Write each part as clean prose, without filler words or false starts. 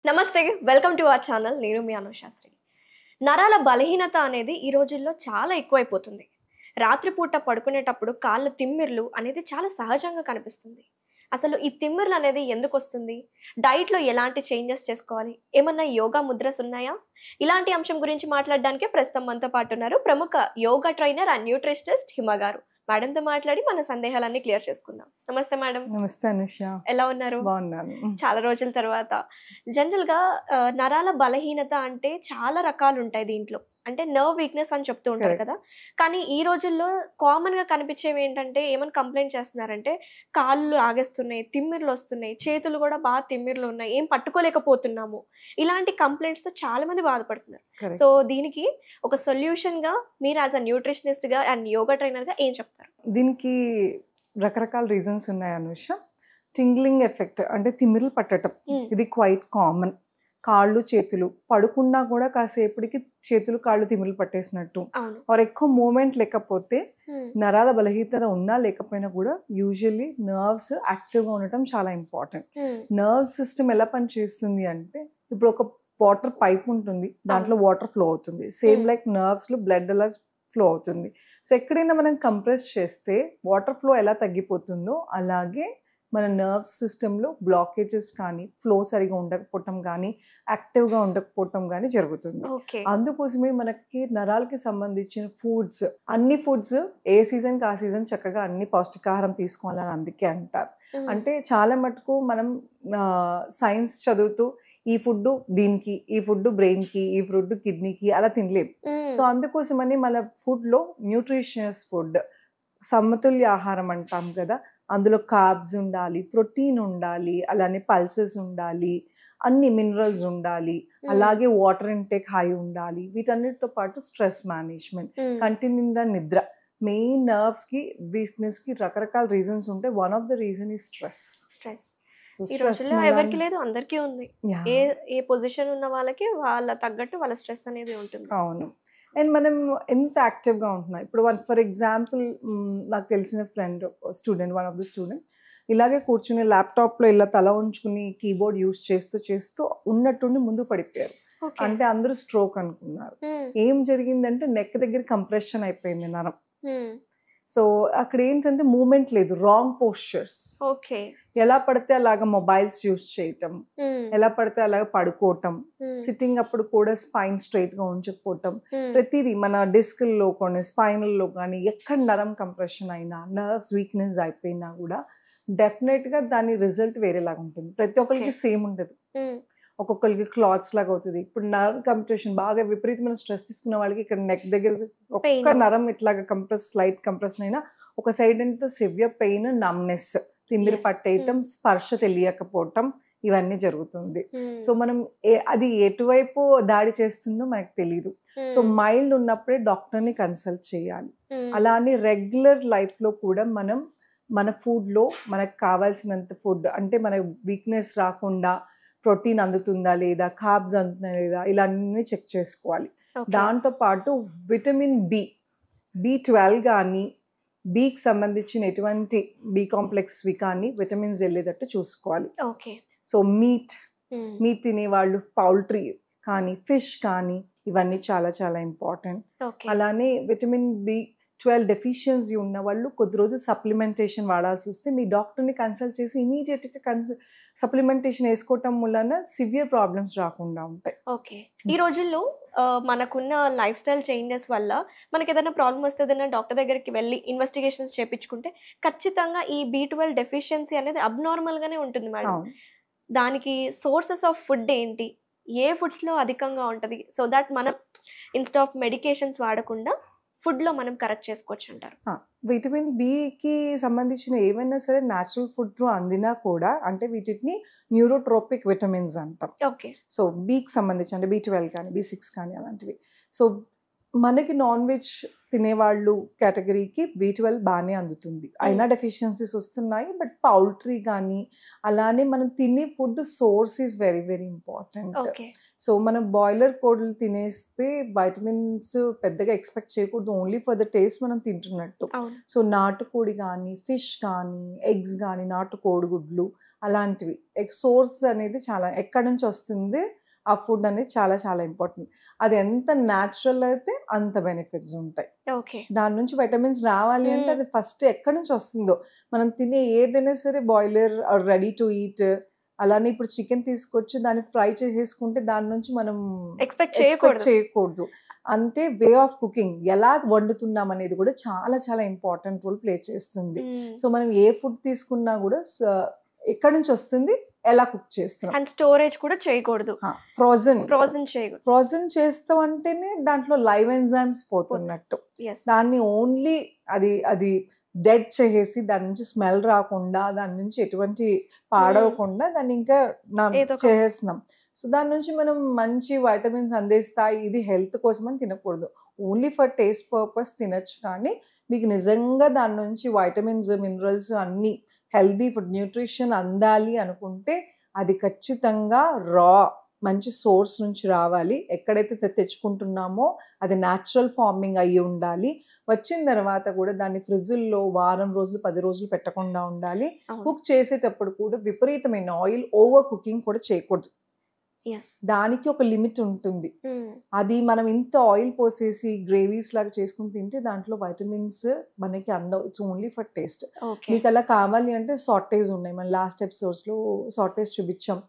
నమస్తే, welcome to our channel. నేను మీ అనుశాస్త్రి. నరాల బలహీనత అనేది ఈ రోజుల్లో చాలా ఎక్కువైపోతుంది. రాత్రిపూట పడుకునేటప్పుడు కాళ్ళ తిమ్మిర్లు అనేది చాలా సహజంగా కనిపిస్తుంది. అసలు ఈ తిమ్మిర్లు అనేది ఎందుకు వస్తుంది? డైట్లో ఎలాంటి చేంజెస్ చేసుకోవాలి? ఏమన్నా యోగా ముద్రస్ ఉన్నాయా? ఇలాంటి అంశం గురించి మాట్లాడడానికే ప్రస్తుతం మనతో పాటు ఉన్నారు ప్రముఖ యోగా ట్రైనర్ అండ్ న్యూట్రిషనిస్ట్ హిమ గారు. మేడంతో మాట్లాడి మన సందేహాలన్నీ క్లియర్ చేసుకుందాం. నమస్తే మేడం. నమస్తే అనుష. ఎలా ఉన్నారు? బాగున్నాను. చాలా రోజుల తర్వాత. జనరల్గా నరాల బలహీనత అంటే చాలా రకాలు ఉంటాయి దీంట్లో. అంటే నర్వ్ వీక్నెస్ అని చెప్తూ ఉంటారు కదా. కానీ ఈ రోజుల్లో కామన్గా కనిపించేవి ఏంటంటే ఏమని కంప్లైంట్ చేస్తున్నారంటే కాళ్ళు ఆగేస్తున్నాయి, తిమ్మిర్లు వస్తున్నాయి, చేతులు కూడా బాగా తిమ్మిర్లు ఉన్నాయి, ఏం పట్టుకోలేకపోతున్నాము. ఇలాంటి కంప్లైంట్స్తో చాలా మంది బాధపడుతున్నారు. సో దీనికి ఒక సొల్యూషన్గా మీరు యాజ్ అ న్యూట్రిషనిస్ట్గా అండ్ యోగా ట్రైనర్గా ఏం చెప్తారు? దీనికి రకరకాల రీజన్స్ ఉన్నాయి అనుష. టింగ్లింగ్ ఎఫెక్ట్ అంటే తిమ్మిర్లు పట్టడం, ఇది క్వైట్ కామన్. కాళ్ళు చేతులు పడుకున్నా కూడా కాసేపటికి చేతులు కాళ్ళు తిమ్మిర్లు పట్టేసినట్టు, ఆర్ ఎక్కువ మూమెంట్ లేకపోతే నరాల బలహీనత ఉన్నా లేకపోయినా కూడా యూజువల్లీ నర్వ్స్ యాక్టివ్గా ఉండటం చాలా ఇంపార్టెంట్. నర్వ్ సిస్టమ్ ఎలా పనిచేస్తుంది అంటే, ఇప్పుడు ఒక వాటర్ పైప్ ఉంటుంది, దాంట్లో వాటర్ ఫ్లో అవుతుంది. సేమ్ లైక్ నర్వ్స్లో బ్లడ్ అలా ఫ్లో అవుతుంది. సో ఎక్కడైనా మనం కంప్రెస్ చేస్తే వాటర్ ఫ్లో ఎలా తగ్గిపోతుందో అలాగే మన నర్వ్ సిస్టంలో బ్లాకేజెస్ కానీ, ఫ్లో సరిగా ఉండకపోవటం కానీ, యాక్టివ్గా ఉండకపోవటం కానీ జరుగుతుంది. అందుకోసమే మనకి నరాలకి సంబంధించిన ఫుడ్స్, అన్ని ఫుడ్స్ ఏ సీజన్కి ఆ సీజన్ చక్కగా అన్ని పౌష్టికాహారం తీసుకోవాలని అందుకే అంటారు. అంటే చాలా మటుకు మనం సైన్స్ చదువుతూ ఈ ఫుడ్ దీనికి, ఈ ఫుడ్ బ్రెయిన్కి, ఈ ఫుడ్ కిడ్నీకి అలా తినలేం. సో అందుకోసమని మన ఫుడ్లో న్యూట్రిషియస్ ఫుడ్, సమతుల్య ఆహారం అంటాం కదా, అందులో కార్బ్స్ ఉండాలి, ప్రోటీన్ ఉండాలి, అలానే పల్సెస్ ఉండాలి, అన్ని మినరల్స్ ఉండాలి, అలాగే వాటర్ ఇంటేక్ హై ఉండాలి. వీటన్నిటితో పాటు స్ట్రెస్ మేనేజ్మెంట్, కంటిన్యూగా నిద్ర. మెయిన్ నర్వ్స్కి వీక్నెస్కి రకరకాల రీజన్స్ ఉంటాయి. వన్ ఆఫ్ ద రీజన్ ఈ స్ట్రెస్. ఈ రోజుల్లో ఎవరికి లేదు, అందరికీ ఉంది. ఏ పొజిషన్ ఉన్న వాళ్ళకి వాళ్ళ తగ్గట్టు వాళ్ళ స్ట్రెస్ అనేది ఉంటుంది. అవును. అండ్ మనం ఎంత యాక్టివ్గా ఉంటున్నాం. ఇప్పుడు ఫర్ ఎగ్జాంపుల్ నాకు తెలిసిన friend student, one of the student ఇలాగే కూర్చుని ల్యాప్టాప్లో ఇలా తల ఉంచుకుని కీబోర్డ్ యూజ్ చేస్తూ ఉన్నట్టుండి ముందు పడిపోయారు. అంటే అందరూ స్ట్రోక్ అనుకున్నారు. ఏం జరిగిందంటే నెక్ దగ్గర కంప్రెషన్ అయిపోయింది నరం. సో అక్కడ ఏంటంటే మూమెంట్ లేదు, రాంగ్ పోస్చర్స్. ఎలా పడితే అలాగా మొబైల్స్ యూజ్ చేయటం, ఎలా పడితే అలాగా పడుకోవటం, సిట్టింగ్ అప్పుడు కూడా స్పైన్ స్ట్రైట్ గా ఉంచకపోవటం, ప్రతిదీ మన డిస్క్లో కానీ స్పైనల్లో కానీ ఎక్కడ నరం కంప్రెషన్ అయినా, నర్వ్స్ వీక్నెస్ అయిపోయినా కూడా డెఫినెట్ గా దాని రిజల్ట్ వేరేలాగా ఉంటుంది. ప్రతి ఒక్కరికి సేమ్ ఉండదు. ఒక్కొక్కరికి క్లాత్స్ లాగా అవుతుంది. ఇప్పుడు నరం కంప్రెషన్ బాగా విపరీతమైన స్ట్రెస్ తీసుకున్న వాళ్ళకి ఇక్కడ నెక్ దగ్గర ఒక్క నరం ఇట్లాగా లైట్ కంప్రెషన్ అయినా ఒక సైడ్ అంటే సివియర్ పెయిన్, నమ్నెస్, తిమ్మిరి పట్టేయటం, స్పర్శ తెలియకపోవటం, ఇవన్నీ జరుగుతుంది. సో మనం అది ఎటువైపు దాడి చేస్తుందో మనకు తెలియదు. సో మైల్డ్ ఉన్నప్పుడే డాక్టర్ని కన్సల్ట్ చేయాలి. అలానే రెగ్యులర్ లైఫ్లో కూడా మనం మన ఫుడ్లో మనకు కావాల్సినంత ఫుడ్, అంటే మన వీక్నెస్ రాకుండా ప్రోటీన్ అందుతుందా లేదా, కార్బ్స్ అందుతుందా లేదా, ఇలా అన్నీ చెక్ చేసుకోవాలి. దాంతోపాటు విటమిన్ B12 కానీ, బికి సంబంధించిన ఎటువంటి బి కాంప్లెక్స్వి కానీ విటమిన్స్ వెళ్ళేటట్టు చూసుకోవాలి. సో మీట్ తినేవాళ్ళు పౌల్ట్రీ కానీ, ఫిష్ కానీ, ఇవన్నీ చాలా చాలా ఇంపార్టెంట్. అలానే విటమిన్ B12 డెఫిషియన్సీ ఉన్న వాళ్ళు కొద్ది రోజులు సప్లిమెంటేషన్ వాడాల్సి వస్తే మీ డాక్టర్ని కన్సల్ట్ చేసి ఇమీడియట్గా సప్లిమెంటేషన్ వేసుకోవటం వలన సివియర్ ప్రాబ్లమ్స్ రాకుండా ఉంటాయి. ఈ రోజుల్లో మనకున్న లైఫ్ స్టైల్ చేంజెస్ వల్ల మనకి ఏదైనా ప్రాబ్లం వస్తే ఏదైనా డాక్టర్ దగ్గరికి వెళ్ళి ఇన్వెస్టిగేషన్స్ చేయించుకుంటే ఖచ్చితంగా ఈ B12 డెఫిషియన్సీ అనేది అబ్నార్మల్గానే ఉంటుంది మేడం. దానికి సోర్సెస్ ఆఫ్ ఫుడ్ ఏంటి, ఏ ఫుడ్స్లో అధికంగా ఉంటుంది, సో దాట్ మనం ఇన్స్టెడ్ ఆఫ్ మెడికేషన్స్ వాడకుండా ఫుడ్లో మనం కరెక్ట్ చేసుకోవచ్చు అంటారు? విటమిన్ బికి సంబంధించిన ఏమైనా సరే న్యాచురల్ ఫుడ్ త్రూ అందినా కూడా, అంటే వీటిని న్యూరోట్రోపిక్ విటమిన్స్ అంటాం. సో బికి సంబంధించి అంటే B12 కానీ, B6 కానీ అలాంటివి. సో మనకి నాన్ వెజ్ తినేవాళ్ళు కేటగిరీకి B12 బాగానే అందుతుంది. అయినా డెఫిషియన్సీస్ వస్తున్నాయి. బట్ పౌల్ట్రీ కానీ, అలానే మనం తినే food source is very very important. So మనం బాయిలర్ కోడులు తినేస్తే వైటమిన్స్ పెద్దగా ఎక్స్పెక్ట్ చేయకూడదు, ఓన్లీ ఫర్ ద టేస్ట్ మనం తింటున్నట్టు. అవును. సో నాటుకోడి కానీ, ఫిష్ కానీ, ఎగ్స్ కానీ, నాటు కోడిగుడ్లు అలాంటివి సోర్స్ అనేది చాలా ఎక్కడి నుంచి వస్తుంది ఆ ఫుడ్ అనేది చాలా చాలా ఇంపార్టెంట్. అది ఎంత న్యాచురల్ అయితే అంత బెనిఫిట్స్ ఉంటాయి. ఓకే. దాని నుంచి విటమిన్స్ రావాలి అంటే అది ఫస్ట్ ఎక్కడి నుంచి వస్తుందో, మనం తినే ఏదైనా సరే బాయిలర్ రెడీ టు ఈట్, అలానే ఇప్పుడు చికెన్ తీసుకొచ్చి దాన్ని ఫ్రై చేసేసుకుంటే దాని నుంచి మనం ఎక్స్పెక్ట్ ఎక్స్పెక్ట్ చేయకూడదు. చేయకూడదు. అంటే వే ఆఫ్ కుకింగ్ ఎలా వండుతున్నాం అనేది కూడా చాలా చాలా ఇంపార్టెంట్ రోల్ ప్లే చేస్తుంది. సో మనం ఏ ఫుడ్ తీసుకున్నా కూడా ఎక్కడి నుంచి వస్తుంది, ఎలా కుక్ చేస్తున్నాం. అండ్ స్టోరేజ్ కూడా చేయకూడదు. ఫ్రోజన్ చేయకూడదు. ఫ్రోజన్ చేస్తాం అంటేనే దాంట్లో లైవ్ ఎంజైమ్స్ పోతున్నట్టు. దాన్ని ఓన్లీ అది డెడ్ చేసేసి దాని నుంచి స్మెల్ రాకుండా, దాని నుంచి ఎటువంటి పాడవకుండా దాన్ని ఇంకా చేసేస్తున్నాం. సో దాని నుంచి మనం మంచి వైటమిన్స్ అందిస్తాయి, ఇది హెల్త్ కోసం అని తినకూడదు. ఓన్లీ ఫర్ టేస్ట్ పర్పస్ తినచ్చు. కానీ మీకు నిజంగా దాని నుంచి వైటమిన్స్, మినరల్స్ అన్నీ హెల్దీ ఫుడ్, న్యూట్రిషన్ అందాలి అనుకుంటే అది ఖచ్చితంగా రా మంచి సోర్స్ నుంచి రావాలి. ఎక్కడైతే తెచ్చుకుంటున్నామో అది న్యాచురల్ ఫార్మింగ్ అయ్యి ఉండాలి. వచ్చిన తర్వాత కూడా దాన్ని ఫ్రిడ్జ్లో వారం రోజులు 10 రోజులు పెట్టకుండా ఉండాలి. కుక్ చేసేటప్పుడు కూడా విపరీతమైన ఆయిల్, ఓవర్ కుకింగ్ కూడా చేయకూడదు. దానికి ఒక లిమిట్ ఉంటుంది. అది మనం ఇంత ఆయిల్ పోసేసి గ్రేవీస్ లాగా చేసుకుని తింటే దాంట్లో వైటమిన్స్ మనకి అందం. It's only for taste. మీకు అలా కావాలి అంటే సాటేస్ ఉన్నాయి, మన లాస్ట్ ఎపిసోడ్స్ లో సాటేస్ చూపించాం.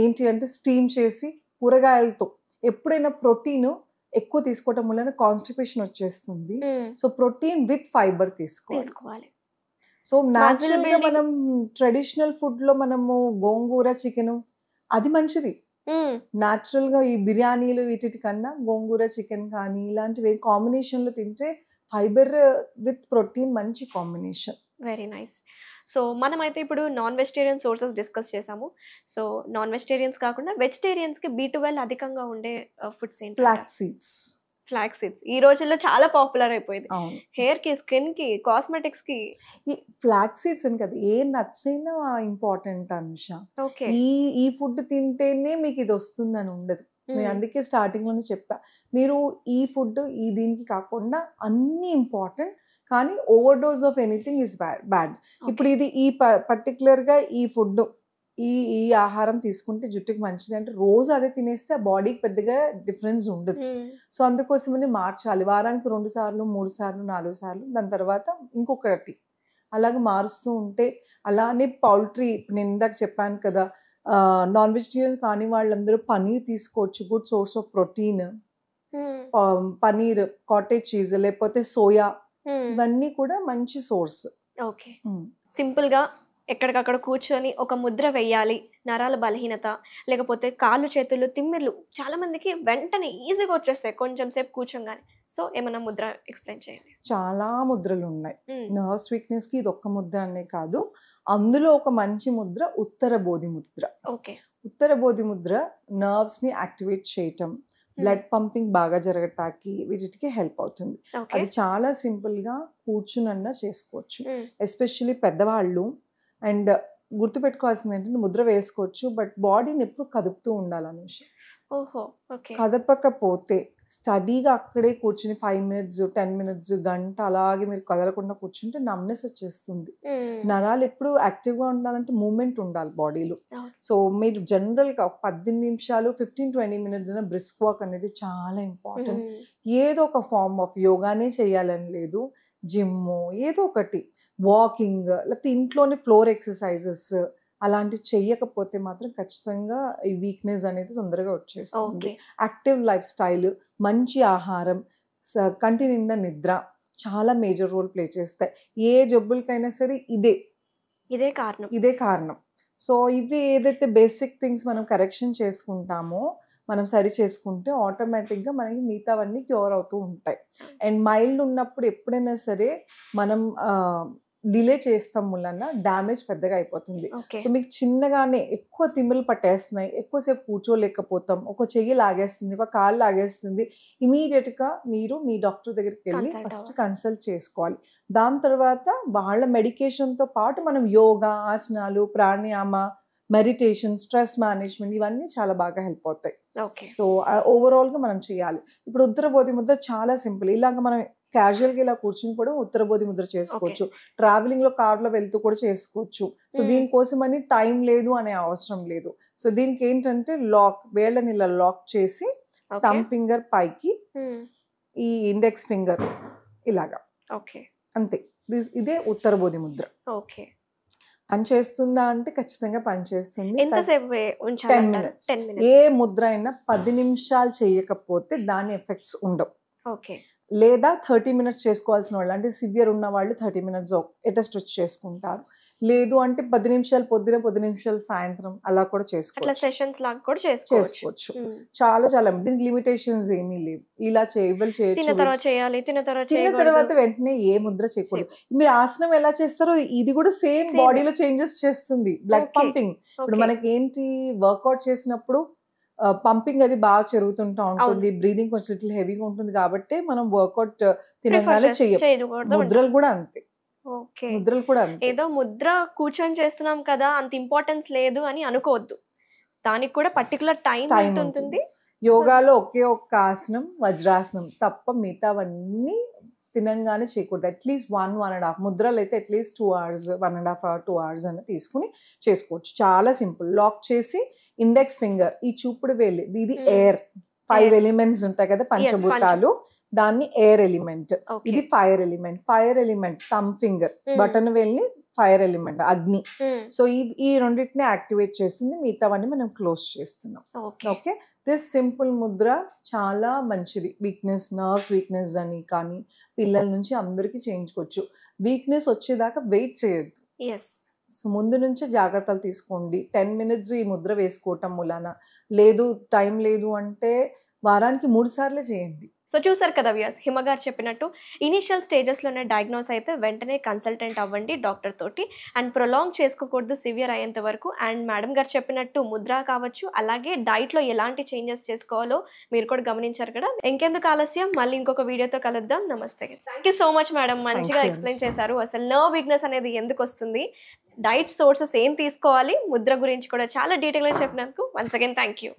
ఏంటి అంటే స్టీమ్ చేసి కూరగాయలతో. ఎప్పుడైనా ప్రోటీన్ ఎక్కువ తీసుకోవటం వల్ల కాన్స్టిపేషన్ వచ్చేస్తుంది. సో ప్రోటీన్ విత్ ఫైబర్ తీసుకోవాలి. సో న్యాచురల్ గా మనం ట్రెడిషనల్ ఫుడ్ లో మనము గోంగూర చికెన్ అది మంచిది. న్యాచురల్ గా ఈ బిర్యానీలు వీటి కన్నా గోంగూర చికెన్ కానీ ఇలాంటివి కాంబినేషన్ లో తింటే ఫైబర్ విత్ ప్రోటీన్ మంచి కాంబినేషన్. Very nice. సో మనమైతే ఇప్పుడు నాన్ వెజిటేరియన్ సోర్సెస్ డిస్కస్ చేసాము. సో నాన్ వెజిటేరియన్స్ కాకుండా వెజిటేరియన్స్ కి B12 అధికంగా ఉండే ఫుడ్స్ ఏంటి? ఫ్లాక్స్ సీడ్స్ ఈ రోజుల్లో చాలా పాపులర్ అయిపోయింది. హెయిర్ కి, స్కిన్ కి, కాస్మెటిక్స్ కి. ఈ ఫ్లాక్స్ సీడ్స్ అని కదా, ఏ నట్స్ అయినా ఇంపార్టెంట్ అనుష. ఈ ఫుడ్ తింటేనే మీకు ఇది వస్తుందని ఉండదు. నేను అందుకే స్టార్టింగ్ లోనే చెప్పా, మీరు ఈ ఫుడ్ దీనికి కాకుండా అన్ని ఇంపార్టెంట్, కానీ over dose of anything is bad. ఇప్పుడు ఇది ఈ పర్టికులర్ గా ఈ ఫుడ్ ఈ ఆహారం తీసుకుంటే జుట్టుకి మంచిది అంటే రోజు అదే తినేస్తే ఆ బాడీకి పెద్దగా డిఫరెన్స్ ఉండదు. సో అందుకోసమని మార్చాలి. వారానికి 2 సార్లు 3 సార్లు 4 సార్లు, దాని తర్వాత ఇంకొకటి అలాగే మారుస్తూ ఉంటే. అలానే పౌల్ట్రీ, నేను ఇందాక చెప్పాను కదా, నాన్ వెజిటేరియన్ కాని వాళ్ళందరూ పనీర్ తీసుకోవచ్చు, good source of protein. Paneer, cottage cheese, లేకపోతే సోయా, ఇవన్నీ కూడా మంచి సోర్స్. ఓకే. సింపుల్ గా ఎక్కడికక్కడ కూర్చొని ఒక ముద్ర వేయాలి, నరాల బలహీనత లేకపోతే కాళ్ళు చేతులు తిమ్మిర్లు చాలా మందికి వెంటనే ఈజీగా వచ్చేస్తాయి కొంచెం సేపు కూర్చోగానే. సో ఏమైనా ముద్ర ఎక్స్ప్లెయిన్ చేయండి. చాలా ముద్రలు ఉన్నాయి. నర్వ్స్ వీక్నెస్ కి ఇది ఒక్క ముద్ర అనే కాదు, అందులో ఒక మంచి ముద్ర ఉత్తర బోధి ముద్ర. ఉత్తర బోధి ముద్ర నర్వ్స్ ని యాక్టివేట్ చేయటం, బ్లడ్ పంపింగ్ బాగా జరగటానికి వీటికి హెల్ప్ అవుతుంది. అది చాలా సింపుల్ గా కూర్చునన్నా చేసుకోవచ్చు. ఎస్పెషల్లీ పెద్దవాళ్ళు. అండ్ గుర్తుపెట్టుకోవాల్సింది ఏంటంటే ముద్ర వేసుకోవచ్చు, బట్ బాడీని ఎప్పుడు కదుపుతూ ఉండాలి అనేసి. కదపకపోతే స్టడీగా అక్కడే కూర్చుని 5 minutes 10 minutes గంట అలాగే మీరు కదలకుండా కూర్చుంటే నమ్నెస్ వచ్చేస్తుంది. నరాలు ఎప్పుడు యాక్టివ్గా ఉండాలంటే మూమెంట్ ఉండాలి బాడీలో. సో మీరు జనరల్గా 18 నిమిషాలు 15-20 minutes బ్రిస్క్ వాక్ అనేది చాలా ఇంపార్టెంట్. ఏదో ఒక ఫార్మ్ ఆఫ్ యోగానే చేయాలని లేదు, జిమ్ ఏదో ఒకటి, వాకింగ్, లేకపోతే ఇంట్లోనే ఫ్లోర్ ఎక్సర్సైజెస్ అలాంటివి చెయ్యకపోతే మాత్రం ఖచ్చితంగా ఈ వీక్నెస్ అనేది తొందరగా వచ్చేస్తుంది. యాక్టివ్ లైఫ్ స్టైల్, మంచి ఆహారం, కంటి నిండా నిద్ర చాలా మేజర్ రోల్ ప్లే చేస్తాయి. ఏ జబ్బులకైనా సరే ఇదే కారణం. సో ఇవి ఏదైతే బేసిక్ థింగ్స్ మనం కరెక్షన్ చేసుకుంటామో, మనం సరి చేసుకుంటే ఆటోమేటిక్గా మనకి మిగతావన్నీ క్యూర్ అవుతూ ఉంటాయి. అండ్ మైల్డ్ ఉన్నప్పుడు ఎప్పుడైనా సరే మనం డిలే చేస్తాం వలన డ్యామేజ్ పెద్దగా అయిపోతుంది. సో మీకు చిన్నగానే ఎక్కువ తిమ్మిలు పట్టేస్తున్నాయి, ఎక్కువసేపు కూర్చోలేకపోతాం, ఒక చెయ్యి లాగేస్తుంది, ఒక కాలు లాగేస్తుంది, ఇమీడియట్గా మీరు మీ డాక్టర్ దగ్గరికి వెళ్ళి ఫస్ట్ కన్సల్ట్ చేసుకోవాలి. దాని తర్వాత వాళ్ళ మెడికేషన్తో పాటు మనం యోగా, ఆసనాలు, ప్రాణాయామ, మెడిటేషన్, స్ట్రెస్ మేనేజ్మెంట్ ఇవన్నీ చాలా బాగా హెల్ప్ అవుతాయి. ఓకే. సో ఓవరాల్గా మనం చేయాలి. ఇప్పుడు ఉత్తరబోధి ముద్ర చాలా సింపుల్. ఇలాగ మనం క్యాజువల్గా ఇలా కూర్చుని కూడా ఉత్తరబోధి ముద్ర చేసుకోవచ్చు. ట్రావెలింగ్లో కార్లో వెళ్తూ కూడా చేసుకోవచ్చు. సో దీనికోసం అని టైం లేదు అనే అవసరం లేదు. సో దీనికి ఏంటంటే వేళ్ళని ఇలా లాక్ చేసి థంబ్ ఫింగర్ పైకి, ఈ ఇండెక్స్ ఫింగర్ ఇలాగా, అంతే. ఇదే ఉత్తరబోధి ముద్ర. ఓకే. పని చేస్తుందా అంటే ఖచ్చితంగా పని చేస్తుంది. ఎంతసేపు 10 minutes. ఏ ముద్ర అయినా 10 నిమిషాలు చేయకపోతే దాని ఎఫెక్ట్స్ ఉండవు. ఓకే. లేదా 30 minutes చేసుకోవాల్సిన వాళ్ళు, అంటే సివియర్ ఉన్న వాళ్ళు 30 minutes స్ట్రెచ్ చేసుకుంటారు. లేదు అంటే 10 నిమిషాలు పొద్దున, 10 నిమిషాలు సాయంత్రం అలా కూడా చేసుకోవచ్చు. సెషన్స్ లాగా కూడా చేసుకోవచ్చు. చాలా చాలా దీనికి లిమిటేషన్స్ ఏమీ లేవు. ఇలా తిన్న తర్వాత వెంటనే ఏ ముద్ర చేయకూడదు. మీరు ఆసనం ఎలా చేస్తారో ఇది కూడా సేమ్ బాడీలో చేంజెస్ చేస్తుంది. బ్లడ్ పంపింగ్, ఇప్పుడు మనకి ఏంటి వర్కౌట్ చేసినప్పుడు పంపింగ్ అది బాగా జరుగుతుంటా ఉంటుంది. బ్రీదింగ్ కొంచెం లిటిల్ హెవీగా ఉంటుంది కాబట్టి మనం వర్కౌట్ తినగానే చేయకూడదు. ముద్రలు కూడా అంతే. ముద్రలు కూడా ఏదో ముద్ర కూర్చొని చేస్తున్నాం కదా అంత ఇంపార్టెన్స్ లేదు అని అనుకోవద్దు. దానికి కూడా పర్టికులర్ టైం ఉంటుంది. యోగాలో ఒకే ఒక్క ఆసనం వజ్రాసనం తప్ప మిగతావన్నీ తినంగానే చేయకూడదు. అట్లీస్ట్ 1.5 ముద్రలు అయితే అట్లీస్ట్ 2 hours, 1.5 hour, 2 hours అని తీసుకుని చేసుకోవచ్చు. చాలా సింపుల్. లాక్ చేసి ఇండెక్స్ ఫింగర్, ఈ చూపుడు వేలు, ఇది ఎయిర్. 5 ఎలిమెంట్స్ ఉంటాయి కదా పంచభూతాలు, దాన్ని ఎయిర్ ఎలిమెంట్. ఇది ఫైర్ ఎలిమెంట్ థంబ్ ఫింగర్, బటన్ వేల్ని ఫైర్ ఎలిమెంట్ అగ్ని. సో ఈ రెండింటిని యాక్టివేట్ చేస్తుంది. మిగతావన్నీ మనం క్లోజ్ చేస్తున్నాం. ఓకే. దిస్ సింపుల్ ముద్ర చాలా మంచిది. నర్వ్స్ వీక్నెస్ అని కానీ పిల్లల నుంచి అందరికీ చేయించుకోవచ్చు. వీక్నెస్ వచ్చేదాకా వెయిట్ చేయొద్దు. సో ముందు నుంచే జాగ్రత్తలు తీసుకోండి. 10 minutes ఈ ముద్ర వేసుకోవటం మూలాన, లేదు టైం లేదు అంటే వారానికి 3 సార్లు చేయండి. సో చూసారు కదా వ్యూయర్స్, హిమ గారు చెప్పినట్టు ఇనిషియల్ స్టేజెస్లోనే డయాగ్నోస్ అయితే వెంటనే కన్సల్టెంట్ అవ్వండి డాక్టర్ తోటి. అండ్ ప్రొలాంగ్ చేసుకోకూడదు సివియర్ అయ్యేంత వరకు. అండ్ మేడం గారు చెప్పినట్టు ముద్ర కావచ్చు, అలాగే డైట్లో ఎలాంటి చేంజెస్ చేసుకోవాలో మీరు కూడా గమనించారు కదా. ఇంకెందుకు ఆలస్యం, మళ్ళీ ఇంకొక వీడియోతో కలుద్దాం. నమస్తే. Thank you so much madam, మంచిగా ఎక్స్ప్లెయిన్ చేశారు. అసలు నర్వ్ వీక్నెస్ అనేది ఎందుకు వస్తుంది, డైట్ సోర్సెస్ ఏం తీసుకోవాలి, ముద్ర గురించి కూడా చాలా డీటెయిల్గా చెప్పినందుకు వన్స్ అగైన్ థ్యాంక్ యూ.